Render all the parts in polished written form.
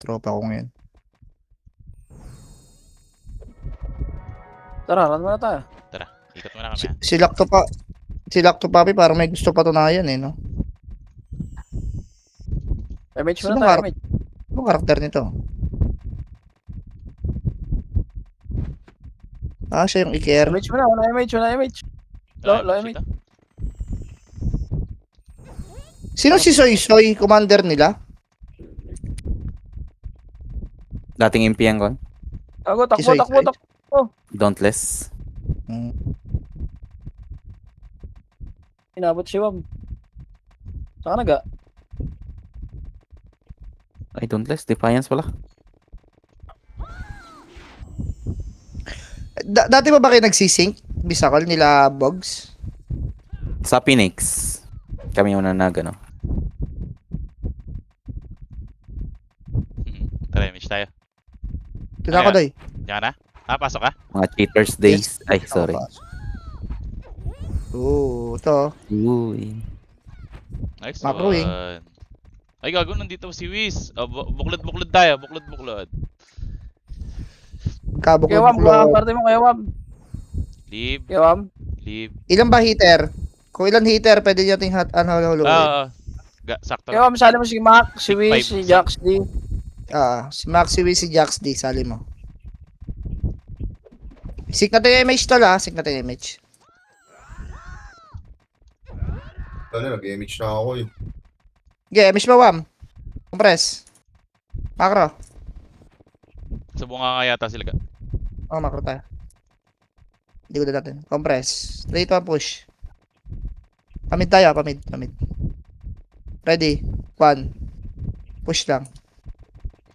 Tropa ko ngayon. Tara, run muna tayo. Tara, ikot muna kami. Si Lakto Papi parang may gusto patunayan eh, no? MH Sino muna tayo, nga- MH. Ano karakter nito? Siya yung Iker. MH muna, wala MH, wala MH. Low MH. Ito. Sino si Soy Soy, commander nila? Dating impian ko. Takbo, takbo, Isoy, takbo, isoy. takbo. Dauntless. Hmm. Inabot si Wam. Saka naga. Ay, Dauntless. Defiance pala. Dati ba kayo nagsisync? Bisakal nila Bogs? Sa Phoenix. Kami yung nanag, ano. Tara, image tayo. Tina ko Ano doy. Diyan ka na? Pasok ka? Mga cheaters days. Ay, sorry. Ito. Uy. Nice Macrowing. one. Ay, gago, nandito si Wiz. Buklod-buklod tayo, buklod-buklod. Kabok Kaya Wam, kung ang parte mo, kaya Wam. Leave, Kaya Wam. leave. Ilan ba hitter? Kung ilan hitter, pwede nating huluin. Sakto. Kaya Wam, sali mo si Mac, si Big Wiz, five. si Jax D. Si Max, si Wiz, si Jax D, sali mo. Sik natin yung image tol Sik natin yung image. Nag-image na ako eh. Okay, image mo Wam. Compress. Macro. Sa bunga nga yata sila. Macro tayo. Hindi ko na natin. Compress. 3 to push. Pamid tayo, pamid. Ready. 1. Push lang.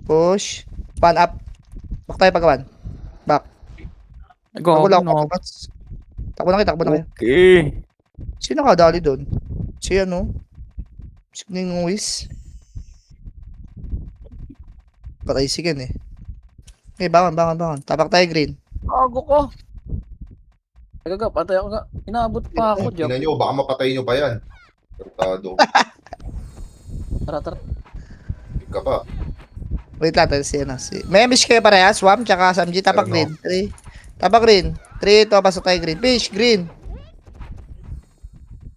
Push. 1 up. Back tayo pag 1. Back. Go, Takbo lang no. ako. Takbo na kayo. Okay. Sino nakadali doon? Si ano? Si Ning Wiz. Patay si Ken eh. Okay, bangon. Tapak tayo green. Ago ko. Gaga, patay ako nga. Inabot pa ako, Jack. Tingnan nyo, baka mapatay nyo pa yan. Tartado. Tara. Big ka pa. Wait lang, si ano. May miss kayo parehas, Swam, tsaka Samji, tapak green. 3. Tapak green. 3, to, pasok tayo green. Fish, green.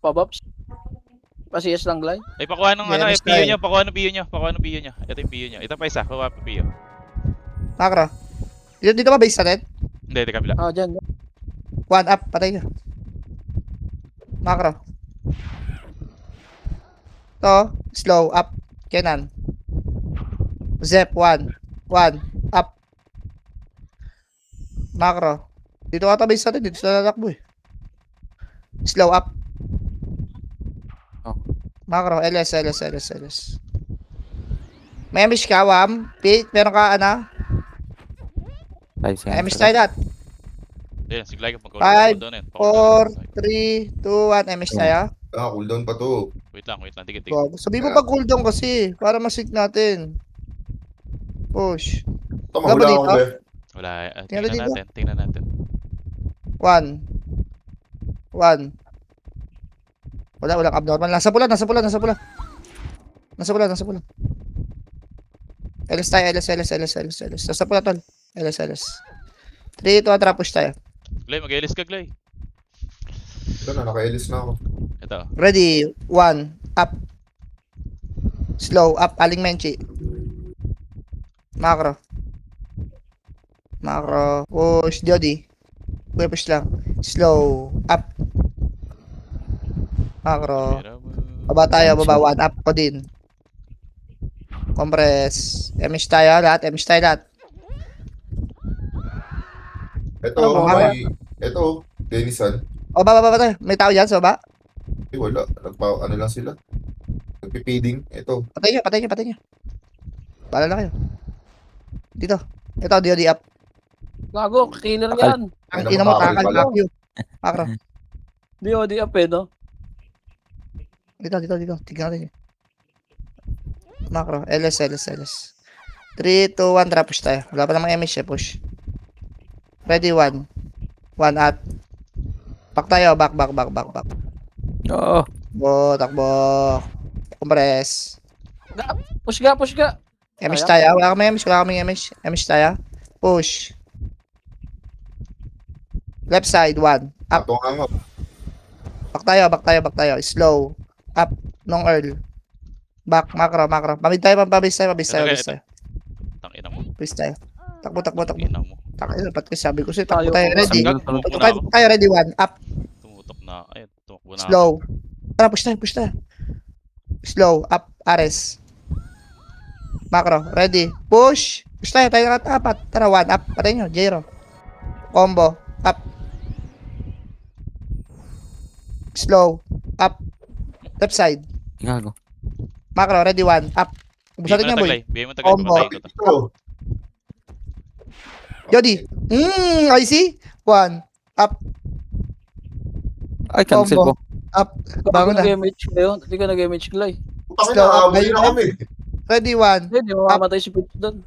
Pabops. Pasiyas lang, Glay. Ay, pakuha ng Yeah, PO style. nyo, pakuha ng PO nyo. Ito yung PO nyo. Ito pa isa, pakuha pa PO. Macro. Dito ba base natin? Hindi, ito kabila. Dyan. 1 up, patay ka. Macro. To, slow, up. Kenan. Zep, 1. Up. Macro. Dito ka base natin, dito sa lalakbo eh. Slow, up. Oh. Macro, LS. May miss ka, Wam. Pete, meron ka, Five May seconds. miss tayo lahat. Ayan, sigla ka. 5, Doon 4, 3, 2, 1. MS tayo. Cooldown pa to. Wait lang. Tigit. Sabi mo pag cooldown kasi, para masig natin. Push. Ito, Wala ba mahula dito? ako, be. Wala. Tingnan dito. Tingnan natin. 1. Walang abnormal. Nasa pula. Nasa pula. LS tayo, LS. Nasa pula, tol. LS. 3, 2, 1, push tayo. Glay, mag-elis ka, Glay. Ito na, naka-elis na ako. Ito. Ready, 1, up. Slow, up, aling menchi. Macro, push, Jody. Push lang. Slow, up. Macro, baba tayo, 1 up ko din. Compress. MS tayo lahat. Ito, Ano, ito, Denisan. Baba tayo. May tao dyan sa baba. Wala, ano lang sila. Nagpipiding. Ito, Patay nyo. Bahala na kayo. Dito. Ito, Jody up. Gago, killer yan. Ang Ay, ina mo, nakakal takal, pala. fuck you. Macro. DOD up eh, no? Dito. Tignan natin. Macro. LS. 3, 2, 1. Drop push tayo. Wala pa namang MS push. Ready, 1. 1 at. Back tayo. Back. Oo. Takbo. Compress. Push ka. MH Sayang. tayo. Wala kami MH. Wala kami MH. MH tayo. Push. Left side, 1. Up. Ako nga nga. Back tayo. Slow. Up. Nung earl. Back. Macro. Pabis tayo. Tangina mo. Pabis tayo. Takbo. Tangina mo. Takbo. Ba't kasi sabi ko sa'yo, Tayo. takbo tayo. Ready. Hanggang tumutok na ako. Takbo tayo. Ready, 1. Up. Tumutok na. Ay, tumakbo na ako. Slow. Tara, push tayo. Slow. Up. Ares. Macro. Ready. Push. Push tayo na apat. Tara, 1. Up. Patay nyo. Jero. Combo. Up. Slow. Up. Left side. Gago. Macro. Ready, 1. Up. Ubusatin Bigyan niya, mo boy. taglay. Bigyan mo taglay. Combo. Papatayin ko to. Ito. Jody. I see. 1. Up. Ay, cancel Combo. ko. Up. Bangon na. Nag-MH ngayon. Hindi ka nag-MH glay. Putang Slow. ina, habulin na kami. Ready, 1. Hindi, mamamatay si Pitch doon.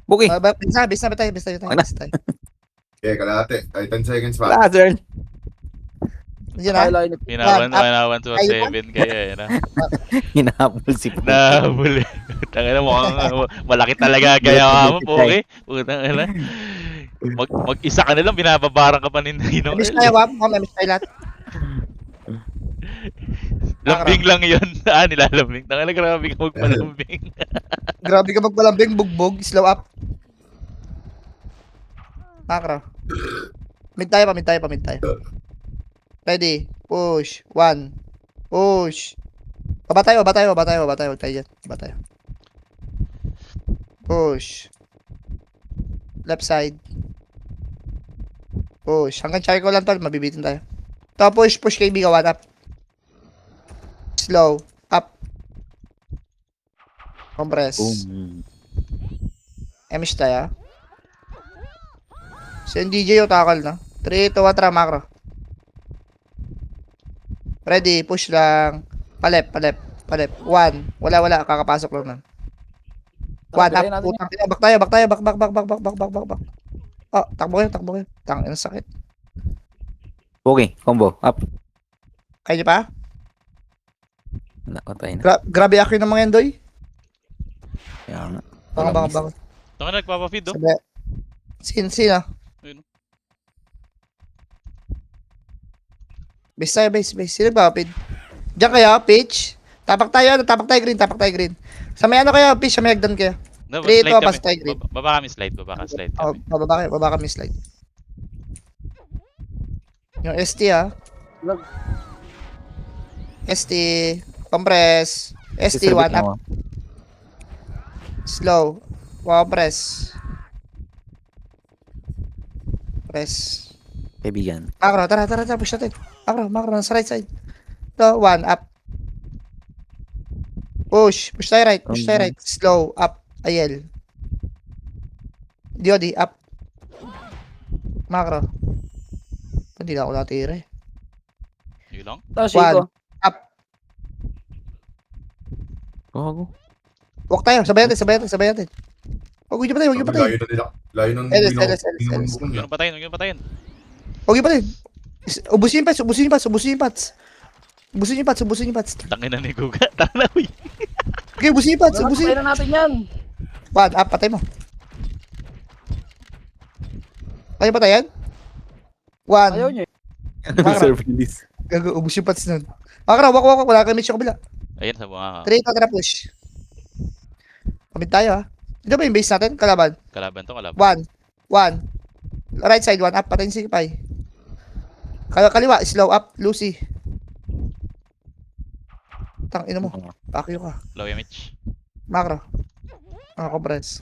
Buki. Bis na tayo. Okay, kalahati. Ay, 10 seconds pa. Laser. Diyan na. Highline. Hinawan to 7 kaya na. Hinahabol si Puki. Nahuli. Tangina mukhang malaki talaga gaya mo, Pogi. Putang ina. Mag-isa ka na lang, binababarang ka pa ni Nino. Miss tayo, Wam. Miss tayo lahat. Lambing lang yun. Nilalambing. Tangina, grabe ka magpalambing. Grabe ka magpalambing, bugbog. Slow up. Macro. Mid tayo. Ready. Push. 1. Push. Baba tayo. Huwag tayo dyan. Baba tayo. Push. Left side. Push. Hanggang charcoal lang tol. Mabibitin tayo. Ito, push. KB. 1 up. Slow. Up. Compress. Boom. MS tayo. So yung DJ yung tackle na. 3, 2, 1, tara, macro. Ready, push lang. Palep. 1. Wala. Kakapasok lang na. 1 up. Putang ina. Back tayo. Back. Oh, takbo kayo. Tangin, sakit. Buki. Combo. Up. Kaya niyo pa? Nakatay na. Grabe ako ng mga endoy. Kaya nga. Bang. Tangina, nagpapafeed, oh. Sabi. Sino? Ayun. Base tayo. Sino ba, Pid? Diyan kayo, pitch. Tapak tayo green. Sa may ano kayo, pitch, sa may hagdan kayo. No, 3, slide 2, kami. pas tayo green. Baba kami slide. Oh, baba kami slide. Yung ST ST. Compress. ST, 1 up. Slow. Compress. Press. Kaibigan. Macro, tara, push natin. Macro, nasa right side. Ito, 1, up. Push tayo right. Slow, up. Ayel. Diody, up. Macro. Hindi na ako natira eh. Yun lang. Tapos 1, iko. up. Gago. Walk tayo, sabay natin. Huwag yung patay. Layo ng Elis. Huwag yun patayin. Huwag yung patay. Ubusin yung pats. Tangina ni Guga. Tangina, uy. Okay, ubusin yung pats. Patay na natin yan. 1, up, patay mo. Kaya patayan? 1. Ayaw nyo eh. Reserve release. Gago, ubus yung pats nun. Makara, wak. Wala kami sa kabila. Ayun, sa mga 3, tara, push. Pamit tayo, ha. Ito ba yung base natin? Kalaban. kalaban to. 1. Right side, 1 up. Patayin si Pai. Kaliwa, slow up. Lucy. Tang, ino mo. Pakyo ka. Low image. Macro. Compress.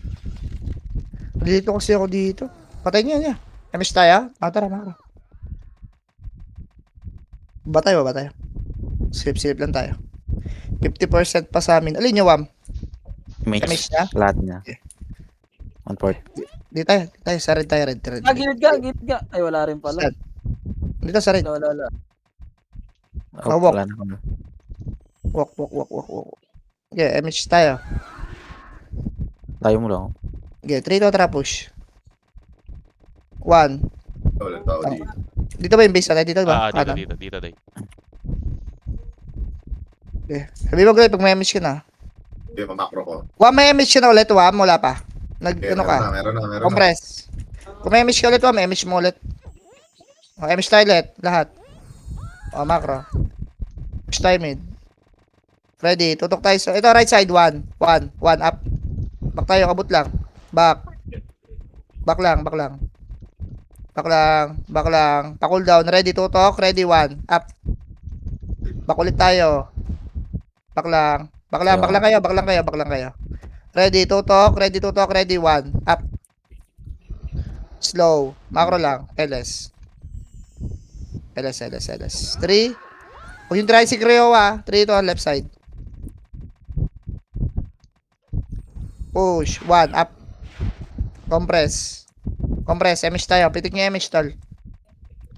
Dito kasi ako dito. Patayin niya. MS tayo, ha. Tara, macro. Ba tayo? Silip lang tayo. 50% pa sa amin. Alin niya, Wam? Image. Image na? Lahat niya. Okay. 1/4. Di tayo. Sa red tayo. Red. Gilid ka. Ay, wala rin pala. Saan? Dito sa red. Wala. Oh, walk. wala na ako na. Walk. Okay, image tayo. Tayo mo lang. Okay, 3 to tara push. 1. Walang tao dito. Dito ba yung base natin? Dito ba? Dito, day. Okay. Sabi mo, Gray, pag may image ka na. Yung macro ko. Wam, may image ka na ulit, Wam. Wala pa. Okay, Ano ka? meron na. Compress. Kung may image ka ulit, Wam, may image mo ulit. O, image tayo ulit. Lahat. O, macro. Push tayo mid. Ready. Tutok tayo. Ito, right side. 1. 1. 1 up. Back tayo. Kabut lang. Back. Back lang. Back lang. Back lang. Back lang. Pa-cool down. Ready. Tutok. Ready. 1. Up. Back ulit tayo. Back lang. Back lang. Back lang kayo. Back lang kayo. Back lang kayo. Ready. Tutok. Ready. Tutok. Ready. 1. Up. Slow. Macro lang. LS. LS. 3. Huwag yung try si Creo, 3 ito on left side. Push. 1. Up. Compress. Compress. MH tayo. Pitik niya MH, tol.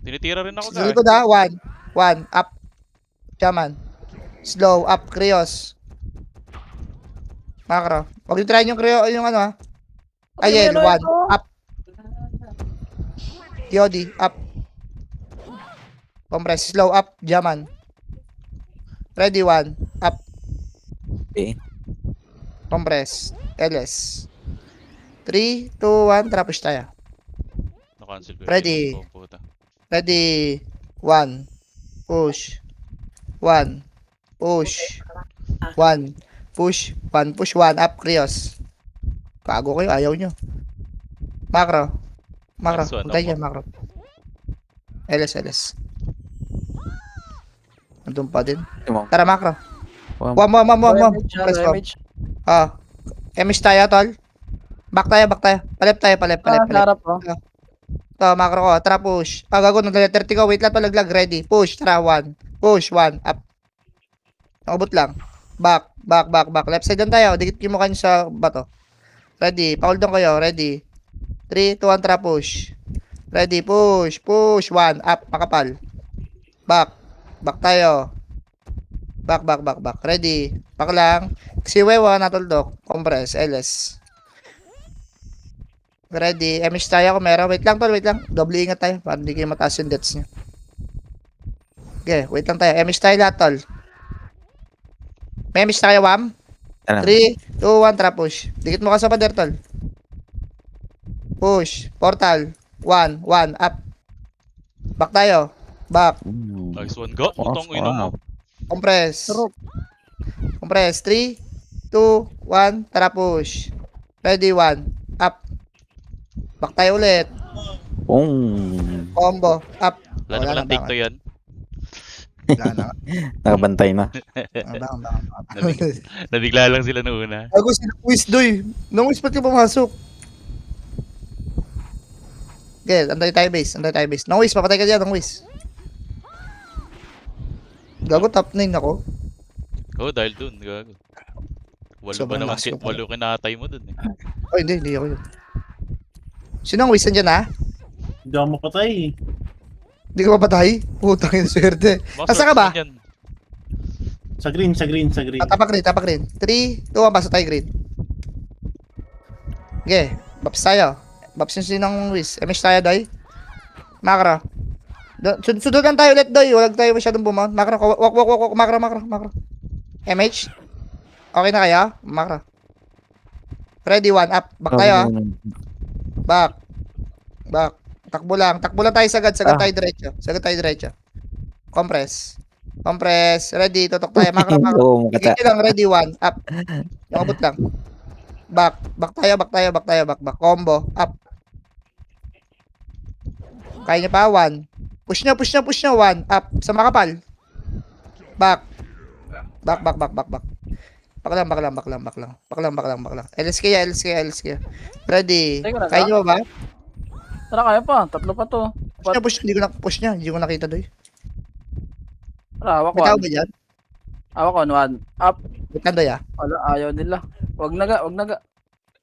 Tinitira rin ako Sa na. likod, 1. 1. Up. Shaman. Slow. Up. Creos. Macro. Huwag yung try yung Creo. Yung ano, Ayen. 1. Up. Yodi. Up. Compress. Slow. Up. Jaman. Ready. 1. Up. Okay. Compress. LS. 3, 2, 1. Tara, push tayo. Na-cancel ko. Ready. Oh, puta. Ready. 1. Push. 1. Push. 1. Push. 1. Push. 1. Up. Krios. Kago kayo. Ayaw nyo. Macro. Macro. Nice one, Huntay Opo. yan, macro. LS. Nandun pa din. Tara, macro. Wam. Wam. Press wam. Image. MH tayo, tol. Back tayo. Palep tayo. Harap ko. Ito, macro ko. Tara, push. Gago. Nag-30 ko. Wait lang, palaglag. Ready. Push. Tara, 1. Push. 1. Up. Nakabot lang. Back. Left side lang tayo. Dikit yung mukha nyo sa bato. Ready. Paul doon kayo. Ready. 3, 2, 1. Tara, push. Ready. Push. 1. Up. Makapal. Back tayo. Back. Ready. Back lang. Siwewa natuldok. Compress. LS. Ready. MH tayo kung meron. Wait lang. Doble ingat tayo. Para hindi kayo mataas yung deaths nyo. Okay. Wait lang tayo. MH tayo lahat, tol. May MH tayo, Wam. Ano? 3, 2, 1. Tara, push. Dikit mo ka sa pader, tol. Push. Portal. 1. Up. Back tayo. Back. Nice one, go. Utong ino mo. Compress. Sarap. Compress. 3, 2, 1. Tara, push. Ready, 1. Up. Back tayo ulit. Combo. Up. Wala naman ang tikto yan. Wala na. Nakabantay na. Bang. Nabigla lang sila noong una. Ako si Quiz Doy. Nung Quiz ba't ka pumasok? Okay, antay tayo base. Nung Quiz, papatay ka dyan. Nung Quiz. Gago, top 9 ako. Oo, dahil dun. Gago. Walo ba Sobrang naman? lakas ko pala. Walo kinatay mo dun eh. Oh, hindi ako yun. Sino ang Quiz? Nandyan ha? Hindi ako mapatay. Hindi ka papatay? Putang ina, swerte. Asa ka ba? Yan. Sa green. Tapak rin. 3, 2, 1, basta tayo green. Okay, Baps tayo. Baps yung sinang Quiz. MH tayo, Doy. Macro. Sudugan tayo ulit, Doy. Walag tayo masyadong bumount. Macro. Walk. Macro. MH. Okay na kaya? Macro. Ready, 1. Up. Back tayo, ha? Back. Takbo lang tayo sagad tayo diretso. Compress. Ready, tutok tayo. Macro. Oo, mukata. Sige lang, ready, 1. Up. Nakabot lang. Back tayo. Combo. Up. Kaya niya pa, 1. Push niya, 1. Up. Sa makapal. Back. Back lang. LSK. Ready. Teka, Kaya niyo ba? Tara, kaya pa. Tatlo pa to. Push niya. Hindi ko nakita, Doy. Tara, hawak May tao ko. ba dyan? Hawak ko. 1. Up. Wait lang, Doy, ah. Wala, ayaw nila. Wag naga.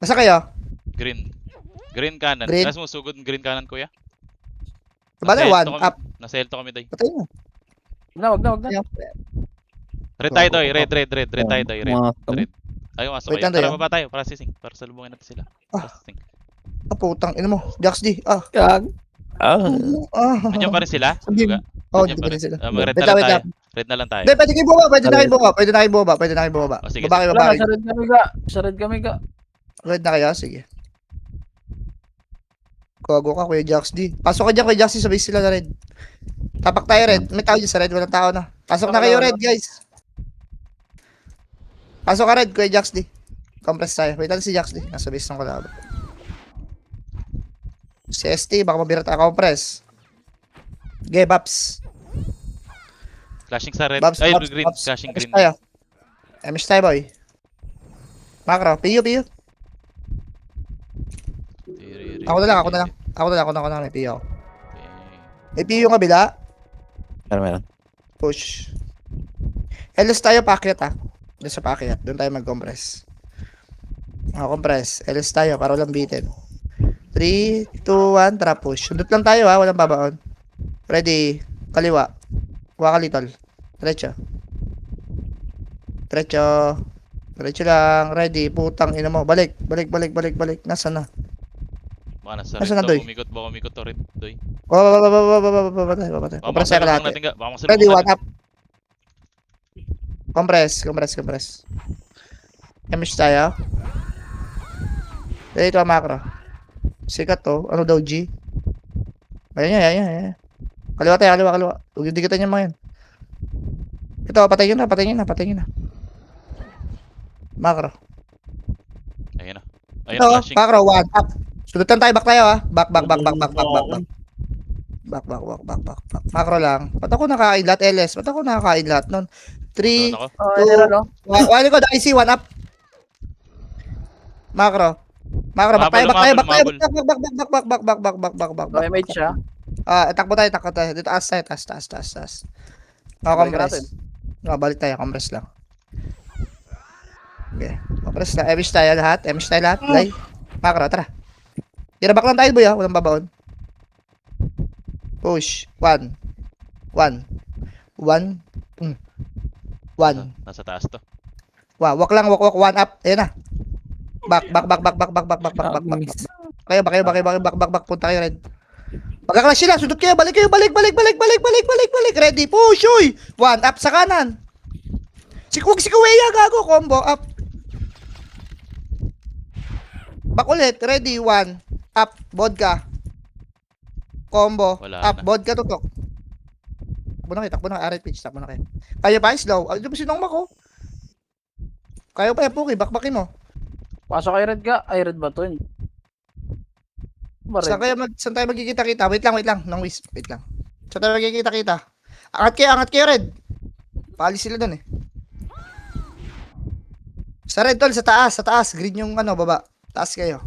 Basta kayo? Green kanan. Green. Nasa mo sugod green kanan, kuya. Bale, 1. Up. Nasa elto kami, Doy. Patay mo. Wag na. Red tayo, Doy. Red tayo, Doy. Red. Ayaw nga, Wait kayo. lang, Doy, Tara, ah. baba tayo. Processing. Para salubungin natin sila. Ah. Processing. Putang ina mo. Jax D. Ah. Nandiyan pa rin sila? Sabi- Duga? Oh, Nandiyan hindi pa pa rin sila. Red Wait na lang. tayo. Red na lang tayo. Hindi, pwede kayo bumaba, pwede na kayo bumaba, pwede na kayo bumaba, pwede na kayo bumaba. O, sige, Baba kayo, Wala, baba kayo. nasa red kami ga. Sa red kami ga. Red na kayo, sige. Gago ka, Kuya Jax D. Pasok ka dyan, Kuya Jax D, sabay sila na red. Tapak tayo red. May tao dyan sa red, walang tao na. Pasok na kayo red, guys. Pasok ka red, Kuya Jax D. Compress tayo. Wait lang si Jax D. Nasa base ng kalaban. Si ST, baka mabira tayo compress. Okay, Baps. Flashing sa red. Baps, Ay, Baps, green. Baps. Flashing MS green. tayo. MS tayo, boy. Macro, PU. Ako na lang. May PU ako. May PU yung kabila. Meron. Push. LS tayo, packet ha. Doon sa packet. Doon tayo mag-compress. Compress. LS tayo para walang bitin. 3, 2, 1, tara push. Sundot lang tayo ha, walang babaon. Ready. Kaliwa. Kuha ka little. Diretso. Diretso lang. Ready. Putang ina mo. Balik. Nasaan na? Baka nasa Nasaan na, red Doy? to. Baka umikot to red, Doy. Baba tayo. Baka Compress tayo masalubong lahat. natin ga. Baka Ready, masalubong one natin. up. Compress. Emish tayo. Ready to macro. Sikat to. Ano daw, G? Ayan. Kaliwa tayo. Huwag yung digitan yung mga yan. Ito, patayin na. Macro. Ayun na. Ayun, Ito, flashing. macro, one up. Sudutan tayo, back tayo ha. Back. Macro lang. Ba't ako nakakain lahat, LS? Ba't ako nakakain lahat nun? 3, Doon ako. Oh, Emerald oh. Wali ko, IC, one up. Macro, back tayo. Lumabol. Back. Oh, MH siya. Takbo tayo. Dito, taas. Balik natin. Balik tayo, compress lang. Okay, compress lang. Emish tayo lahat. Lay. Macro, tara. Back lang tayo, boy, ha. Walang babaon. Push. 1. Nasa taas to. Walk lang, one up. Ayan na. Back. Kayo, back. Punta kayo, red. Magka-clash sila, sundot kayo, balik. Ready, push, uy. One up sa kanan. Si Kuweya, gago, combo up. Back ulit, ready, one. Up, vodka. Combo, Wala up, na. vodka, tutok. Takbo na kayo, pitch, takbo na kayo. Kaya pa, slow. Ano ba sinong mako? Kaya pa yan, Puki, bakbakin mo. Pasok kay red ga. Ay, red ba to? Hindi. Ba red? Saan tayo magkikita-kita? Wait lang. Wait lang. Saan tayo magkikita-kita? Angat kayo, red. Paalis sila dun eh. Sa red, tol, sa taas. Green yung baba. Taas kayo.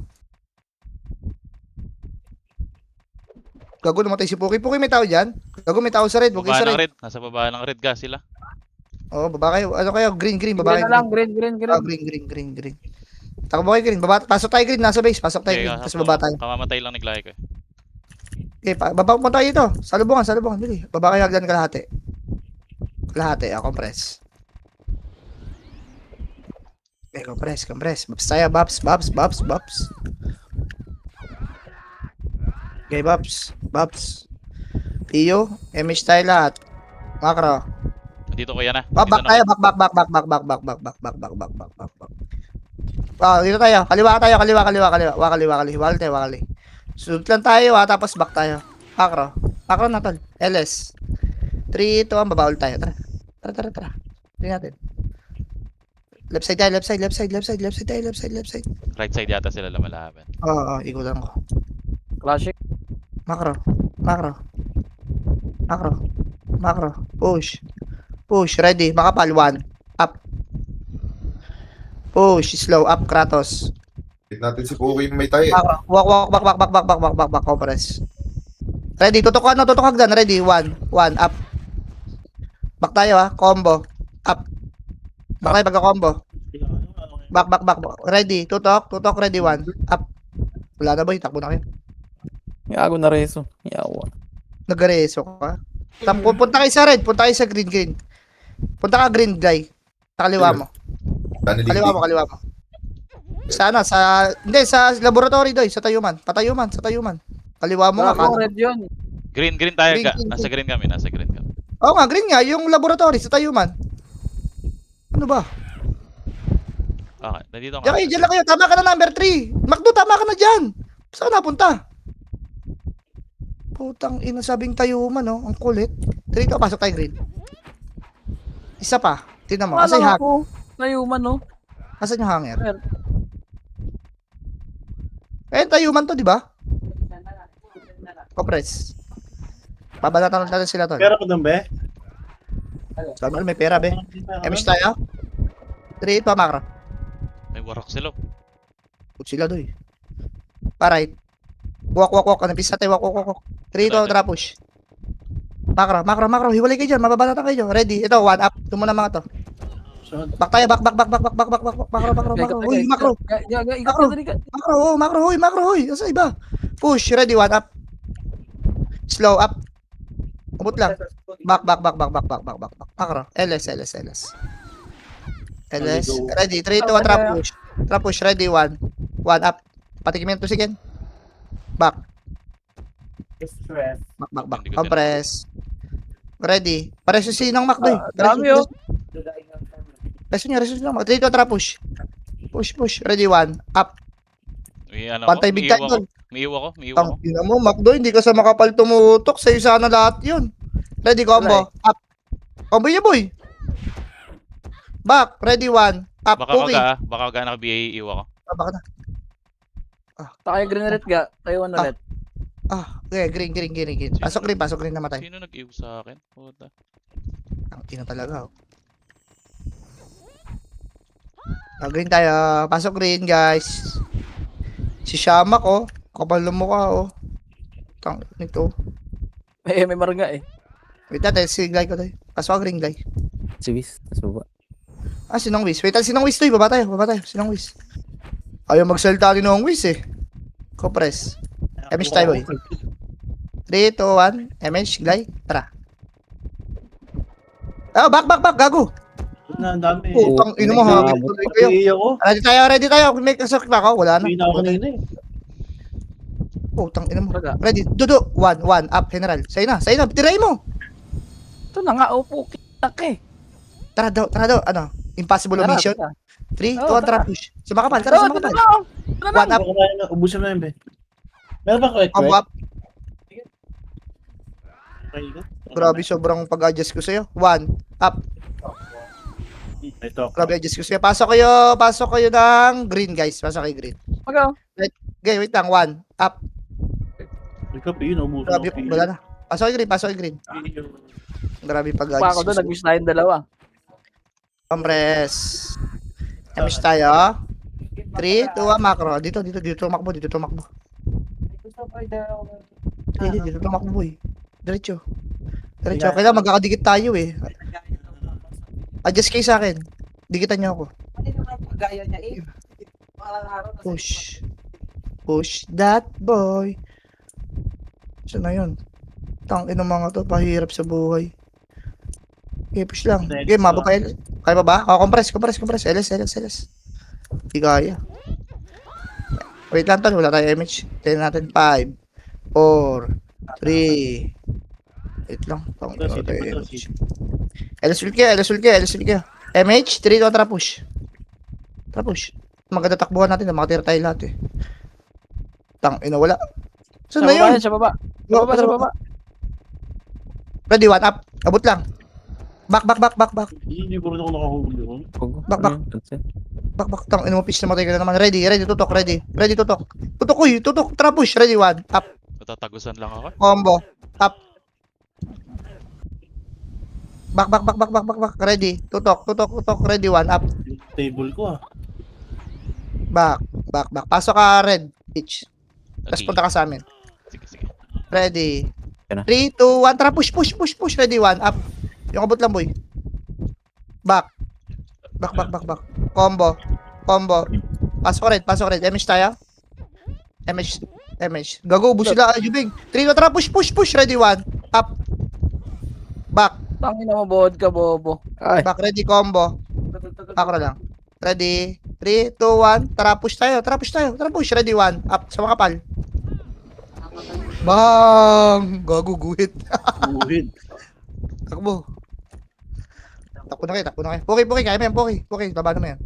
Gago, namatay si Puki. Puki, may tao dyan? Gago, may tao sa red. Huwag kayo Baba sa ng red. red. Nasa baba ng red ga sila. Oo, baba kayo. Ano kayo? Green, baba Green kayo. na lang. Green. Green. Takbo kayo, green. Pasok tayo, green. Nasa base. Pasok tayo, green. Tapos baba tayo. Kamamatay lang ni Glay ko. Okay, baba mo tayo dito. Salubungan. Bili. Baba kayo hagdan kalahati. Compress. Okay, compress. Babs tayo, Babs. Okay, Babs. Pio, MH tayo lahat. Macro. Dito ko yan ah. Back Dito na tayo, ako. back. Dito tayo. Kaliwa. Wakali. Sunod lang tayo tapos back tayo. Macro na tol. LS. 3, 2, 1, babaul tayo. Tara. Tingnan natin. Left side. Right side yata sila lumalaban. Oo, ikutan ko. Classic. Macro. Push. Ready. Makapal. 1. Up. Push. Slow. Up. Kratos. Hit natin si Puki yung may tayo. Macro. Walk. Compress. Ready. Tutok hagdan. Ready. 1. Up. Back tayo ha. Combo. Up. Back tayo pagka-combo. Back. Ready. Tutok. Ready. 1. Up. Wala na boy. Takbo na kayo. Yago na reso. Yawa. Nagareso ka. Punta kayo sa red. Punta kayo sa green. Punta ka green guy. Sa kaliwa mo. Kaliwa mo. Sana hindi sa laboratory doy, sa tayuman. Patayuman. Kaliwa mo nga. Gago, red yun. Green tayo Green, ga. green, Nasa green kami. Oo nga, green nga. Yung laboratory sa Tayuman. Ano ba? Okay, nandito Diyan nga. kayo, diyan lang kayo. Tama ka na number 3. Macdo, tama ka na dyan. Saan ka napunta? Putang ina, sabing Tayuman, no? Ang kulit. Dito, pasok tayo green. Isa pa. Tingnan mo. Asa yung Wala hanger? ako. Nayuman, no? Asan yung hanger? Sir. Eh, Tayuman to, di ba? Compress. Babalatan natin sila to. Pero ko doon, be. Sabi mo, may pera, be. MS tayo. 3, 8 pa, makro. May warak sila. Put sila doy. Parait. Walk. Ano, pisa tayo, walk. 3, 2, trap push. Makro. Hiwalay kayo dyan. Mababalatan kayo dyan. Ready. Ito, 1 up. Ito muna mga to. Back tayo, back. Makro. Uy, makro. Makro, hoy. Asa iba? Push. Ready, 1 up. Slow up. Abot lang. Back. Makro. LS. Ready. 3, 2, 1, trap push. Trap push. Ready, 1. 1 up. Patikimin to again. Back. Back. Compress. Ready. Pares yung sinong Macdo. Dami, oh. Reso niya lang. 3, 2, trap push. Push. Ready, 1. Up. May ano Pantay big time doon. May iwa ko. Ang ina mo, Macdo, hindi ka sa makapal tumutok. Sa'yo sana lahat yun. Ready, combo. Up. Combo niya, boy. Back. Ready, 1. Up. Okay. Baka naka-BA iwa ko. Baka na. Tayo green red ga. Tayo ano red. Okay, green. Pasok green namatay. Sino nag-iw sa akin? Puta. Ang ina talaga, oh. Green tayo. Pasok green, guys. Si Shamak, oh. Kapal ng mukha, oh. Tang nito. May marga eh. Wait natin, si Glay ko tayo. Pasok green, Glay. Si Wiz, tas baba. Sinong Wiz? Wait, sinong Wiz to? Baba tayo. Sinong Wiz? Ayaw magsalita ni Nong Wiz, eh. Compress. MS tayo, boy. 3, 2, 1. MS, Glay. Tara. Back. Gago. Na, ang dami. Putang ino mo, ha. Tuloy kayo. Pati ako. Ready tayo. May kasakit pa ako. Wala na. Hindi na ako kanina eh. Putang ino mo. Marga. Ready. Dudu. 1. Up, general. Sa'yo na. Tiray mo. Ito na nga, upo. Kitak eh. Tara daw. Ano? Impossible Tara, mission. tara. 3, 2, Oo, 1, trap push. Sumakapal. Tara, sumakapal. 1 up. Ubusin na yun, be. Meron ba quick? Combo up. Okay, Grabe, sobrang pag-adjust ko sa'yo. 1. Up. Ito. Grabe, adjust ko sa'yo. Pasok kayo ng green, guys. Pasok kayo green. Magaw. Okay, wait lang. 1. Up. Ikaw, Pio, ubusin Grabe, ako, Pio. wala na. Pasok kayo green. Grabe Pa ako pag-adjust doon, ko nag-wish tayong dalawa. Compress. MS tayo. 3, 2, 1, macro. Dito tumakbo. Dito tumakbo, boy. Diretso. Kailangan magkakadikit tayo, eh. Adjust kayo sa akin. Dikitan niyo ako. Push that boy. Saan na yun? Tangin ng mga to, pahirap sa buhay. Okay, push lang. Okay, mababa pa. Kaya pa ba? Compress. LS. Hindi kaya. Wait lang tol, wala tayo image. Tignan natin 5, 4, 3. Wait lang. Tangin na tayo image. LS ulit kayo. MH, 3 to trap push. Maganda takbuhan natin, makatira tayo lahat, eh. Tangin na wala. Saan na yun? Sa baba. Ready, 1 up. Abot lang. Back. Hindi ko rin ako nakahuli. Bak. Tang ino mo pitch na matay ka na naman. Ready, tutok. Tutok, trap push. Ready, 1. Up. Natatagusan lang ako. Combo. Up. Back. Ready. Tutok. Ready, 1. Up. Table ko, Back. Pasok ka, red. Pitch. Tapos Okay. punta ka sa amin. Sige. Ready. Yan na. 3, 2, 1. Trap push. Ready, 1. Up. Yung abot lang, boy. Back. Combo. Pasok red. MH tayo. MH. Gago, ubus sila. Jubing. 3, 2, trap push. Ready, 1. Up. Back. Tangin na mo, bohod ka, bobo. Back. Ready, combo. Akro lang. Ready. 3, 2, 1. Trap push tayo. Ready, 1. Up. Sa makapal. Bang! Gago, guhit. Buhid. Takbo. Takbo na kayo, takbo na kayo. Puki, kaya mo yan, Puki, labanan mo yan.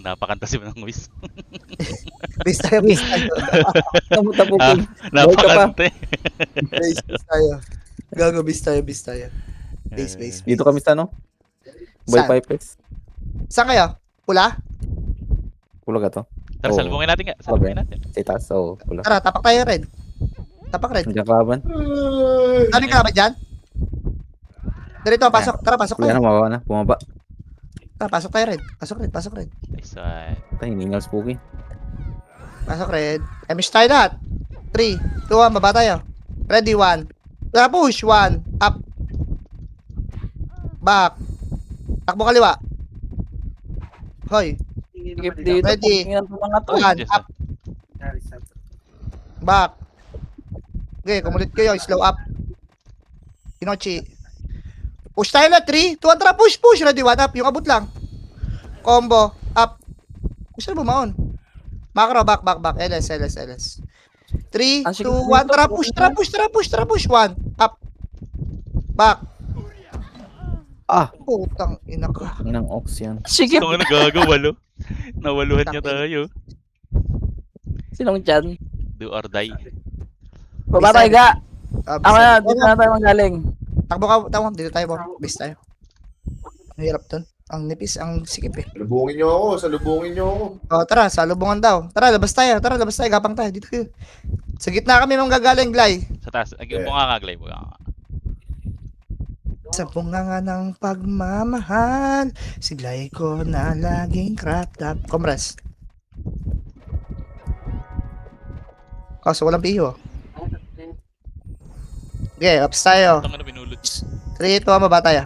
Napakanta si Manang Wiz. Base tayo. Namunta po. Ah, napakanta. Base tayo. Gago, base tayo. Base. Dito kami sa ano? Boy Saan? Pipes. Saan kayo? Pula? Pula ka to? Tara, Oo. salubungin natin nga. Salubungin natin. Sa itaas? Oo, pula. Tara, tapak tayo red. Tapak red. Nandiyan kaban. Daming kalaban dyan? Dito, pasok. Tara, pasok Kuya tayo. na, mababa na. Bumaba. Tara, pasok tayo red. Pasok red. Nice one. Tayo, hiningal spooky. Pasok red. Emish tayo lahat. 3, 2, 1, baba tayo. Ready, 1. Tara, push. 1. Up. Back. Takbo kaliwa. Hoy. Skip dito. Ready. Tingnan po mga to. 1. Yes, Up. Back. Okay, kumulit kayo. Slow up. Inochi. Push tayo na. 3, 2, 1. Tara, push. Ready, 1. Up. Yung abot lang. Combo. Up. Gusto na bumaon. Macro. Back. LS. 3, Ang 2, sige 1. dito. Tara, push. 1. Up. Back. Ah! Putang ina ka. Inang ox yan. Sige. Ito nga nagagawa, Nawaluhan niya tayo. Sinong dyan? Do or die. Baba tayo ga. Ako na, dito Takbo na tayo manggaling. ka. Dito tayo, bro. Base tayo. Ang hirap dun. Ang nipis, ang sikip eh. Salubungin nyo ako. Oh, tara, salubungan daw. Tara, labas tayo. Gapang tayo. Dito kayo. Sa gitna kami nung gagaling, Glay. Sa taas. Bunga nga, Glay. Bunga nga. Sa bunganga ng pagmamahal, siglay ko na laging cracked up. Compress. Kaso walang piho. Okay, ups tayo. Ito nga na binulot. 3, 2, 1, baba tayo.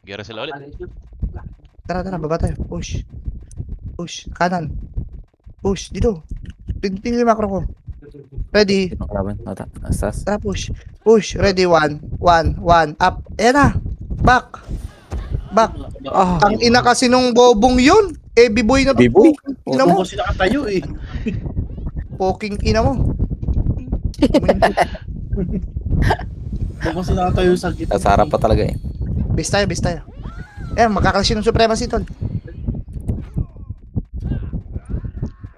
Gera sila ulit. Tara, baba tayo. Push. Kanan. Push, dito. Tingin yung macro ko. Ready. Dito kalaban. Ata. Asas. Tara, push. Ready, 1. Up. Ayan na. Back. Ah! Ang ina kasi nung bobong yun. B-boy na to. Biboy? Ina mo. Ako kasi nakatayo eh. Poking ina mo. Ako kasi nakatayo sa gitna. Sa harap pa talaga eh. Base tayo. Ayan, magkakalasyon ng supremacy tol.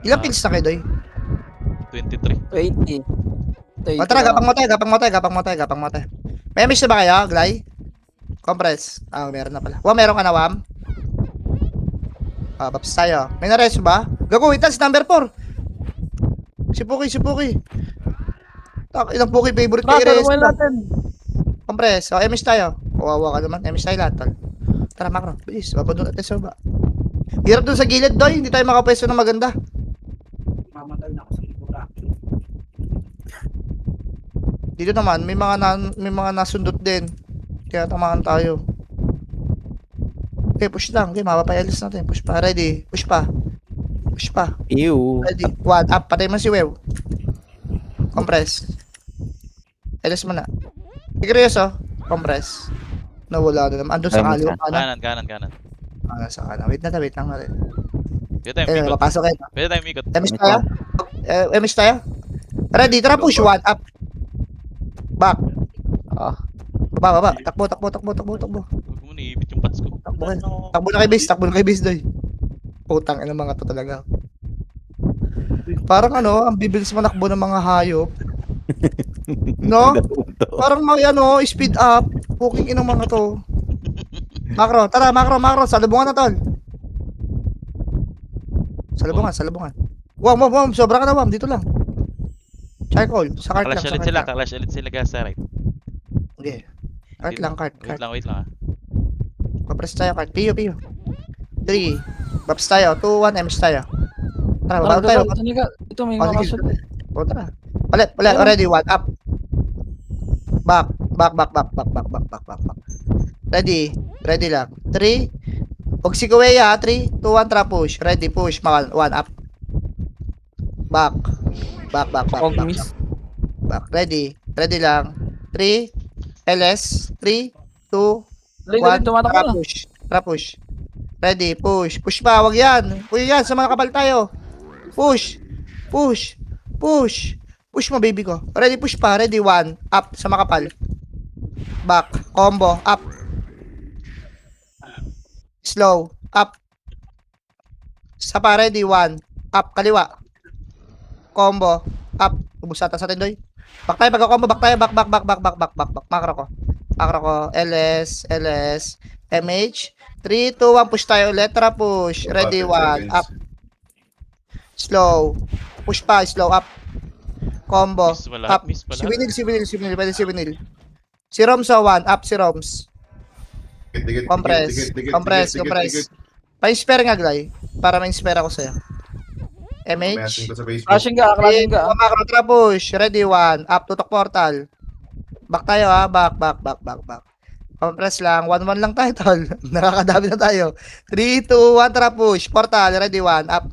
Ilang pins na kayo, Doy? 23. 20. O tara, gapang mo tayo. May miss na ba kayo, Glay? Compress. Ah, meron na pala. Meron ka na, Wam? Ah, baps tayo. May na-reso ba? Gago, wait lang, si number 4. Si Puki. Ilang Puki favorite kay Tara, Res. tulungan natin. Compress. O, MS tayo. Kawawa ka naman. MS tayo lahat, tol. Tara, Macro. Bilis. Babado natin sa baba. Hirap dun sa gilid, Doy. Hindi tayo makapwesto ng maganda. Dito naman, may mga nasundot din. Kaya tamaan tayo. Okay, push lang. Okay, mapapayalis natin. Push pa. Ready. Push pa. Ew. Ready. 1. Up. Patay mo si Wew. Compress. Alis mo na. Siguriyos, oh. Compress. Nawala na naman. Andun sa Ay, kaliwa. Kanan. Kanan. Sa kanan. Wait lang natin. Pwede tayong Eh, mikot. mapasok kayo. Pwede tayong mikot. MS tayo? Ready. Tara, push. 1. Up. Back. Ah. Baba. Takbo. Huwag mo naibit yung pats ko. Takbo na kay base, Doy. Putang ina mga to talaga. Parang ang bibilis manakbo ng mga hayop. No? Parang may speed up. Puking inang mga to. Macro, tara, macro. Salubungan na, tol. Salubungan. Wam. Sobra ka na, Wam. Dito lang. Charcoal. Sa cart lang. Clash ulit sila gas sa right. Okay. Cart lang. Wait lang. Papress tayo, cart. Piyo. 3. Baps tayo. 2, 1. MS tayo. Tara, baba tayo. Ito may Oh, mga sige. kasut. O, tara. Palit. Ready, 1. Up. Back. Ready lang. 3. Huwag si Kuweya, 3, 2, 1, tara push. Ready, push. 1 up. Back. Miss. Back. Ready lang. 3. LS. 3, 2, 1. Tumatakbo na. Tara push. Ready, push. Push pa, wag yan. Push yan, sa mga kapal tayo. Push. Push. Push mo, baby ko. Ready, push pa. Ready, 1. Up sa makapal. Back. Combo. Up. Slow. Up. Sa pa, ready, 1. Up. Kaliwa. Combo. Up. Ubus ata sa atin, Doy. Back tayo, pagka-combo. Back tayo. Back. Makro ko. Makro ko. LS. MH. 3, 2, 1. Push tayo ulit. Tara, push. Ready, 1. Up. Slow. Push pa. Slow. Up. Combo. Miss pala, Up. miss pala. Si Winil. Pwede si Winil. Si Roms 1. Up si Roms. Dikit, Compress. dikit. Pa-inspire nga, Glay. Para ma-inspire ako sa'yo. Mayasing MH. ko sa Facebook. Clashing ka, clashing ka. Macro trap push. Ready, 1. Up, tutok portal. Back tayo, ha. Back. Compress lang. 1-1 lang tayo, tol. Nakakadami na tayo. 3, 2, 1. Trap push. Portal. Ready, 1. Up.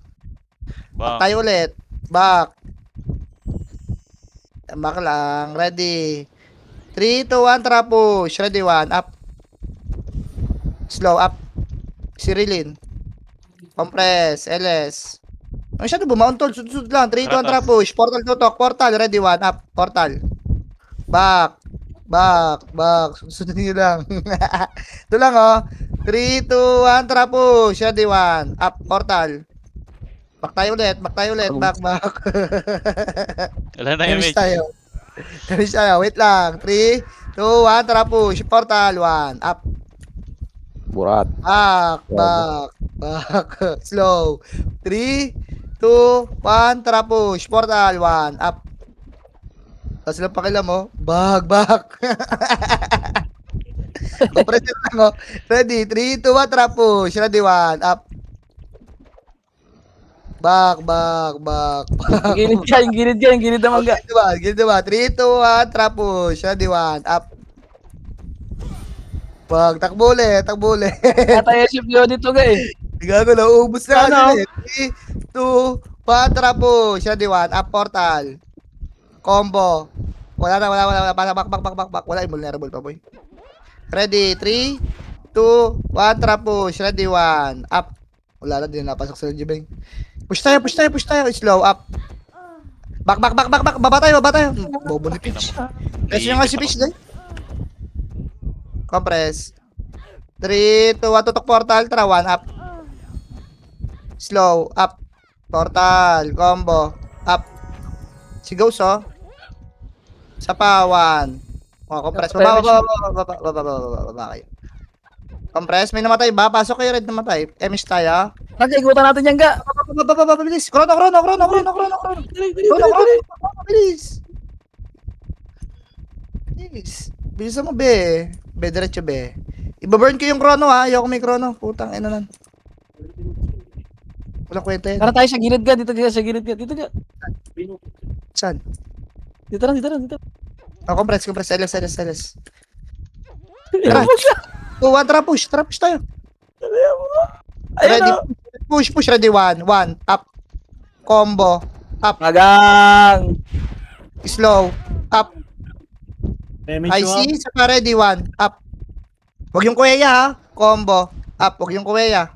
Back Bang. tayo ulit. Back. Back lang. Ready. 3, 2, 1. Trap push. Ready, 1. Up. Slow. Up. Cyrilin. Compress. LS. Masyado bumaon, tol. Sud lang. 3, 2, 1. Trap push. Portal, tutok. Portal. Ready, 1. Up. Portal. Back. Sunodin nyo lang. Ito lang, oh. 3, 2, 1. Trap push. Ready, 1. Up. Portal. Back tayo ulit. Back. Wala na Damage MH. tayo. Wait lang. 3, 2, 1. Tara push. Portal 1. Up. Burat. Back. Slow. 3, 2, 1. Tara push. Portal 1. Up. Tapos lang pakila mo. Back. Compressor lang, oh. Ready. 3, 2, 1. Tara push. Ready, 1. Up. Back. Yung gilid naman ka. Gilid ba? 3, 2, 1, trap push. Ready, 1, up. Wag, takbo ulit. Nataya si Pio dito ka eh. Gago na, uubos na Ano? kasi. 3, 2, 1, trap push. Ready, 1, up, portal. Combo. Wala. Back. Wala, invulnerable pa, boy. Ready, 3, 2, 1, trap push. Ready, 1, up. Wala na, din napasok sa Jibeng. Push tayo. Slow up. Back. Baba tayo. Bobo ni Peach. Kasi nga si Peach dahil. Compress. 3, 2, 1, tutok portal. Tara, 1 up. Slow up. Portal. Combo. Up. Si Ghost, oh. Sa pa, 1. Oh, compress. Baba kayo. Compress. May namatay ba? Pasok kayo, red namatay. MS tayo. Nagkaigutan natin yan ka. Bilis. Chrono. Bilis. Bilisan mo, be. Be, diretso, be. Ibaburn ko yung chrono, ha. Ayoko may chrono. Putang ina nan. Walang kwenta yan. Tara tayo sa gilid ka. Dito ka. Saan? Dito lang. Oh, compress. LS. Tara. 2, 1, trap push tayo. Ayun Ready. o. Push. Ready, 1. Up. Combo. Up. Magang. Slow. Up. Damage mo. IC. Saka ready, 1. Up. Huwag yung kuweya, ha. Combo. Up. Huwag yung kuweya.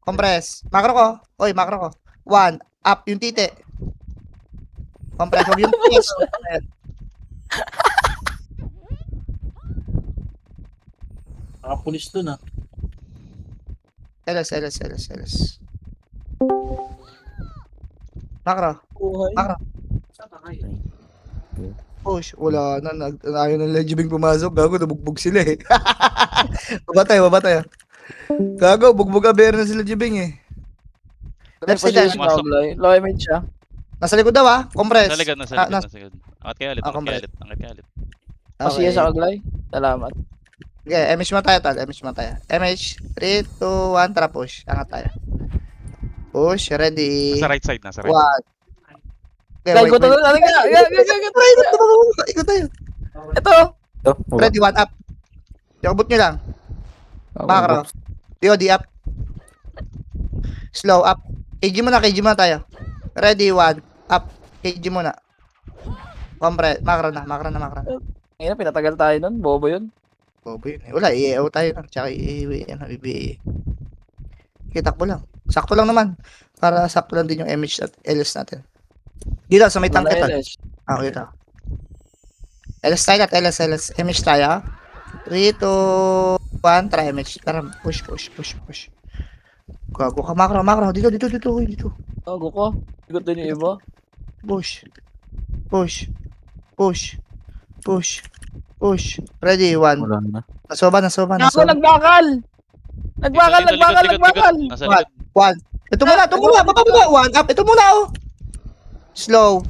Compress. Makro ko. 1. Up. Yung titi. Compress. Huwag yung titi. Nakapulis dun ah. LS. Makro. Buhay. Push. Wala na. Ayaw ng Legibing pumasok. Gago, nabugbog sila eh. Baba tayo. Gago, bugbog aber na sila Legibing eh. Left side dash. Low image siya. Nasa likod daw, ha. Compress. Nasa likod. Angat kaya ulit. compress. Pasiya sa kaglay. Salamat. Okay, MH mo tayo, tol. MH. 3, 2, 1, tara push. Angat tayo. Push, ready. Nasa right side. 1. Okay, Guys, ikutan natin ka. Ikot tayo. Ito. Ito. Ready, 1 up. Yakabot nyo lang. Makro. DOD up. Slow up. KG muna tayo. Ready, 1 up. KG muna. Compress. Makro na. Ngayon, pinatagal tayo nun. Bobo yun. Bobo yun. Wala, i-EO tayo lang. Tsaka i-BA. Kitak mo lang. Sakto lang naman. Para sakto lang din yung MH at LS natin. Dito, sa may tangke to. LS. Ah, dito. LS tayo lahat, LS. Image tayo. 3, 2, 1, try image. Tara, push. Gago ka, macro. Dito. Tago ko. Ikot din yung iba. Push. Ready, 1. Wala na. Nasoba. Ako, nagbakal! Nagbakal! Nasa likod. 1. Ito muna. Baba. 1 up. Ito muna, oh. Slow.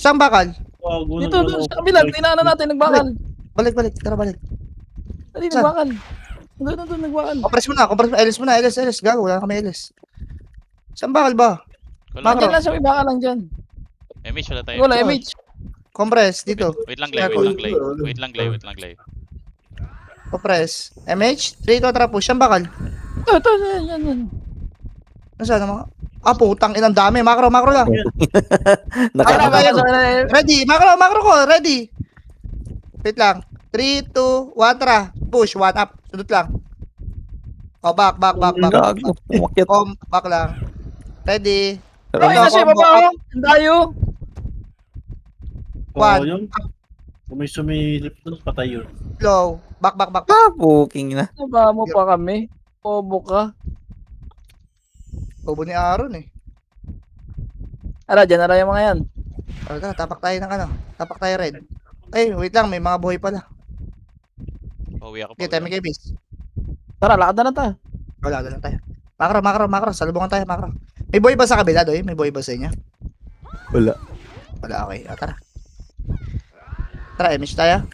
Saan bakal? Gago, Dito, doon sa kabila. Tinaanan natin, nagbakal. Balik. Tara, balik. Dali, Saan? nagbakal. Doon, nagbakal. Compress mo na. LS. Gago, wala kami LS. Saan bakal ba? Wala. Macro. Nandiyan lang siya, may bakal lang dyan. MH, wala tayo. Wala, MH. Compress, dito. Wait lang, Glay. Compress. MH, 3, 2, tara, push. Saan bakal? Ito, yan. Nasaan ang mga? Ah, putang inang dami. Macro lang. Nakakatawa. Ready. Macro ko. Ready. Wait lang. 3, 2, 1, tara. Push. 1 up. Sunod lang. Oh, back. Gago. Umakyat. Back lang. Ready. Ay, Ito, kasi combo baba up. ako. Ang dayo. One. Yun. Kung may sumilip doon, patay yun. Slow. Back. Ah, booking na. Naba mo pa kami. Bobo ka. Bobo ni Aaron eh. Ara, dyan na yung mga yan. Tara, tapak tayo ng ano. Tapak tayo red. Ay, wait lang. May mga buhay pala. Pauwi ako. Okay, tayo may kabis. Tara, lakad na tayo. Wala lang tayo. Macro. Salubungan tayo, macro. May buhay ba sa kabila, doy? May buhay ba sa inyo? Wala. Wala, okay. Tara. Tara, image tayo.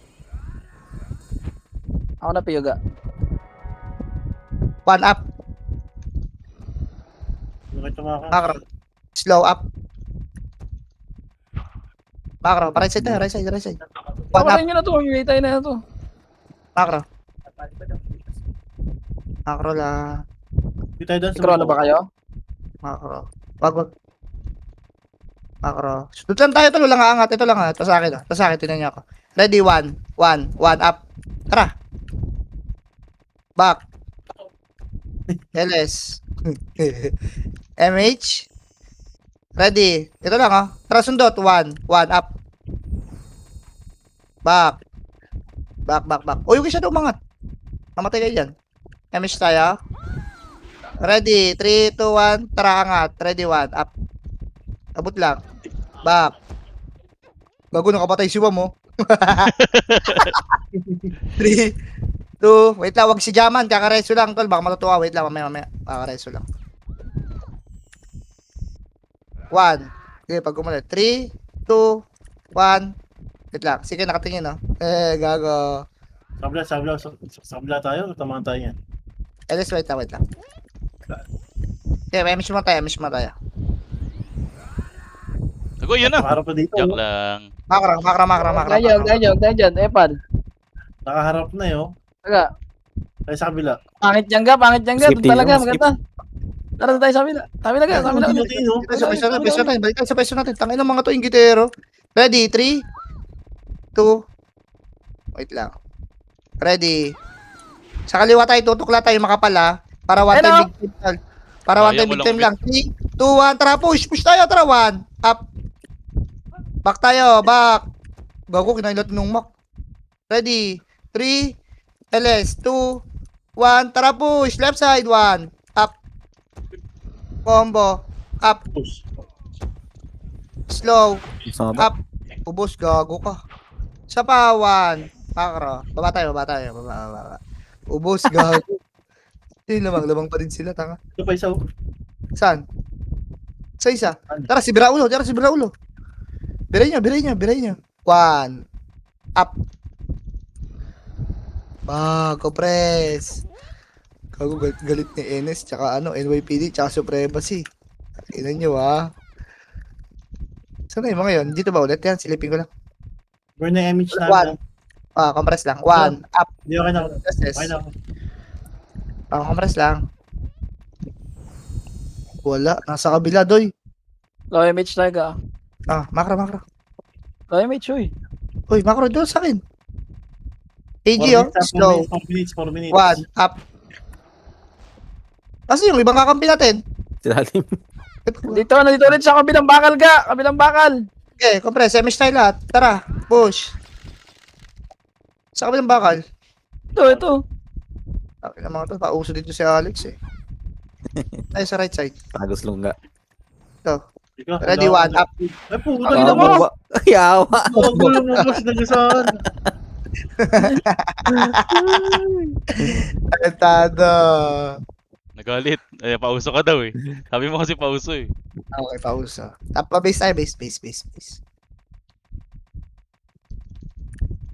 Ako na piyuga. 1 up. Bakit tumaka? Macro. Slow up. Macro. Right side tayo. Right side. 1 up. Pakarin nyo na to. Hinihintay na to. Macro. Macro lang. Hindi tayo doon sa Ikro na ba kayo? Macro. Wag. Macro. Doon saan tayo? Ito lang aangat. Ito lang ha. Ito sa akin. Tingnan niyo ako. Ready, 1 up. Tara. Back. LS. MH. Ready. Ito lang ha. Tara, sundot. 1 up. Back. Uy, yung isa na umangat. Mamatay kayo dyan. MH tayo. Ready. 3, 2, 1. Tara, angat. Ready, 1 up. Abot lang. Back. Bago nakapatay si Wam, oh. 3, 2, wait lang, wag si Jaman, kakareso lang, tol, baka matutuwa, wait lang, mamaya, kakareso lang. 1, okay, pag umulit, 3, 2, 1, wait lang, sige, nakatingin, oh. Gago. Sabla tayo, tamaan tayo yan. Wait lang. Okay, may miss mo tayo. Ako, yun na. Nakaharap na dito. Joke lang. Makra. Dyan. Epan. Nakaharap na yun. Taga. Tayo sa kabila. Pangit dyan ka. Doon Skip talaga. tayo, skip. Maganda. Tara tayo sa kabila. Kabila. Balik tayo sa peso natin. Tangin ng mga to, ingitero. Ready, 3, 2, wait lang. Ready. Sa kaliwa tayo, tutukla tayo makapala. Para one Hello? time big time. Para one time big time lang. 3, 2, 1, tara, push tayo, tara, 1, up. Back tayo, back. Gago, kinailat nung mak. Ready, 3, LS, 2, 1, tara, push. Left side, 1, up. Combo, up. Push. Slow, Sama. up. Ubos, gago ka. Sa pa, 1. Makro. Baba tayo. Baba. Ubos, gago. Lamang pa din sila, tanga. Ito pa isa. Saan? Sa isa. Tara, si Biraulo. Biray nyo. 1. Up. Bago, press. Gago, galit ni NS, tsaka NYPD, tsaka Supremacy. Tingnan nyo, ha. Saan na yung mga yun? Dito ba ulit? Yan, silipin ko lang. Burn na image One. namin. Compress lang. 1. Up. Hindi okay na. Yes. Okay na. Compress lang. Wala. Nasa kabila, doy. Low image talaga. Makro. Low image, uy. Uy, makro doon sa akin. AG, 4 slow. minutes. 4 minutes. 1. Up. Kasi yung ibang kakampi natin. Silalim. Dito rin sa kabilang bakal ga. Kabilang bakal. Okay, compress. Emish tayo lahat. Tara, push. Sa kabilang bakal. Ito. Okay na mga to, pauso dito si Alex eh. Tayo sa right side. Tagos lungga. Ikaw, Ready, one, up. Ay, puta Ay, na mo. Yawa. Magulo mo boss na saan. Talentado. Nagalit. Ay, pauso ka daw eh. Sabi mo kasi pauso eh. Okay, pauso. Tapa base tayo, base.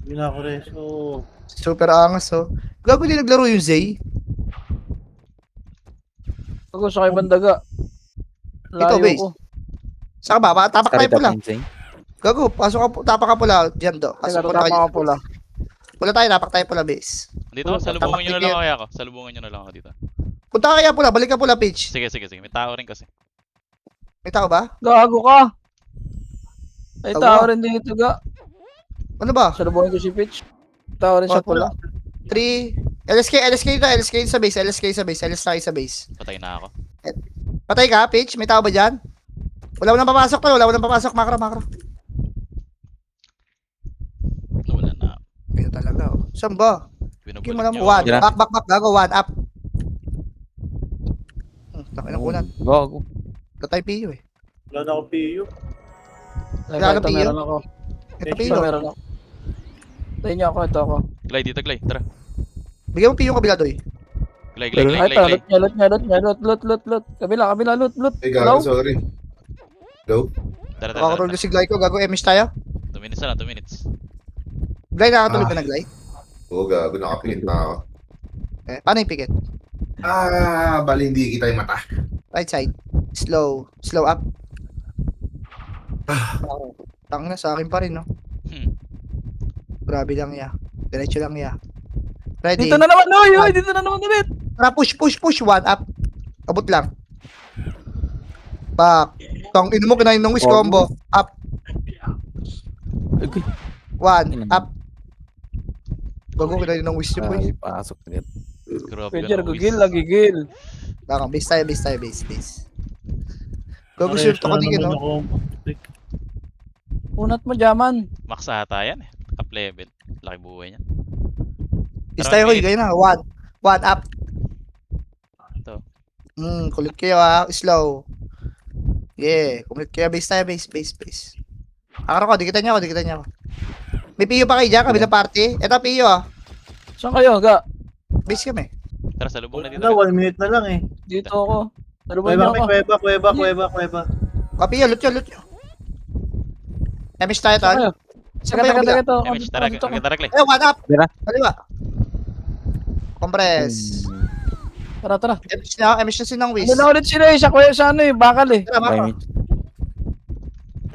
Hindi na ako reso. Super angas oh. Gago din naglaro yung Zay. Ako sa kay bandaga. Ito, Layo base. ko. Saka ba? Tapak tayo Karita pula. Pinsing. Gago, pasok ka tapak ka pula. Diyan do. Teka, Pasok punta tatama kayo. ka pula. Pula tayo, tapak tayo pula base. Dito, salubungin nyo na lang kaya ako. Salubungin nyo na lang ako dito. Punta ka kaya pula, balik ka pula pitch. Sige. May tao rin kasi. May tao ba? Gago ka. Ay, Tawa. tao rin dito ga. Ano ba? Salubungin ko si Pitch. Tao rin sa pula. 3. LSK sa base. LS tayo sa base. Patay na ako. Patay ka, pitch. May tao ba dyan? Wala mo nang papasok pa. Makro. Wala na. Kaya talaga oh. Saan ba? Binubulit Game mo lang. nyo. One. Yan. Back. Gago, one up. Takin ang kunan. Gago. Wala tayo PU eh. Wala na ako PU. Wala Ito na meron ako. Ito Eh, PU. Ito meron ako. Tayo niyo ako. Ito ako. Glide dito, Glide. Tara. Bigyan mo PU yung kabila doy. Glide. Ay, ito. Loot. Kabila. Loot. Ay, Hello? gago, sorry. Hello? Tara. Makakontrol si Glide ko. Gago, emish tayo. 2 minutes na lang, 2 minutes. Glide, nakatulog ka na Glide. Oo, gago, nakapikit na ako. Paano yung picket? Bali hindi kita yung mata. Right side. Slow up. Tang na sa akin pa rin, no? Grabe lang ya. Diretso lang ya. Ready? Dito na naman. Oy, dito na naman ulit. Tara, push. One up. Abot lang. Back. Tang ino mo kinain ng wish combo. Up. Okay. One. Up. Bago kinain ng wish yung boy. Ay, pasok agad. Grabe Pedro, ka na, gugil. Wiz. Gigil. Baka, base tayo. Gago Reso shirt ako na din, naman no? ako. Unat mo, Jaman. Max ata yan eh. Up level. Laki buhay niya. Base tayo, hoy. Ganyan na. One up. Ito. Kulit kayo ha. Slow. Yeah. Kulit kayo. Base tayo. Base. Akara ko. Dikitan niya ako. May PU pa kayo dyan. Kabilang party. Eto PU ah. Saan kayo, ga? Base kami. Tara, salubong na dito. Na, 1 minute na lang eh. Dito ako. Salubungin niyo Kuweba. O PU. Loot nyo. Emish tayo Saan tol. kayo? Saan ba yung kabila? Ito. Image, tara, Dito ako. tara, Glide. One up. Tara. Kaliwa. Compress. Tara. Emish na sinong Wiz. Ano na ulit sila eh. Sa ano eh. Bakal eh. Tara, By mako.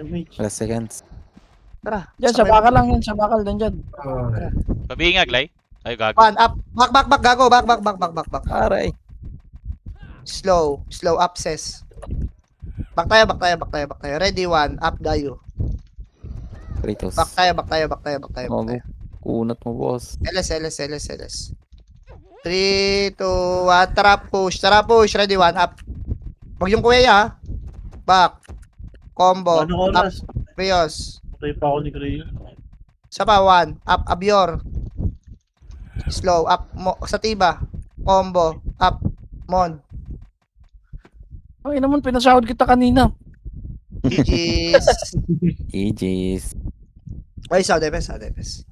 me. Last seconds. Tara. Diyan, sa bakal lang yan. Sa bakal. Diyan. Pabihin nga, Glide. Ay, gago. One up. Back. Gago. Back. Aray. Slow up, ses. Back tayo. Ready, one. Up, dayo. Kratos. Back tayo. Kunat mo, boss. LS. 3, 2, 1. Tara, push. Ready, one. Up. Huwag yung kuya, ha. Back. Combo. Ano Up. oras? Rios. Patay pa ako ni Crayon. Isa pa, one. Up, Abior. Slow. Up. Satiba. Combo. Up. Mon. Ay naman, pinasahod kita kanina. GG's. GG's. Ay, sa defense. GG's.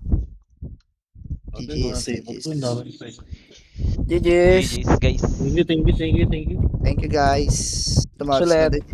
GG's. GG's, guys. Thank you. Thank you, guys. Tumakas Sulit. na din.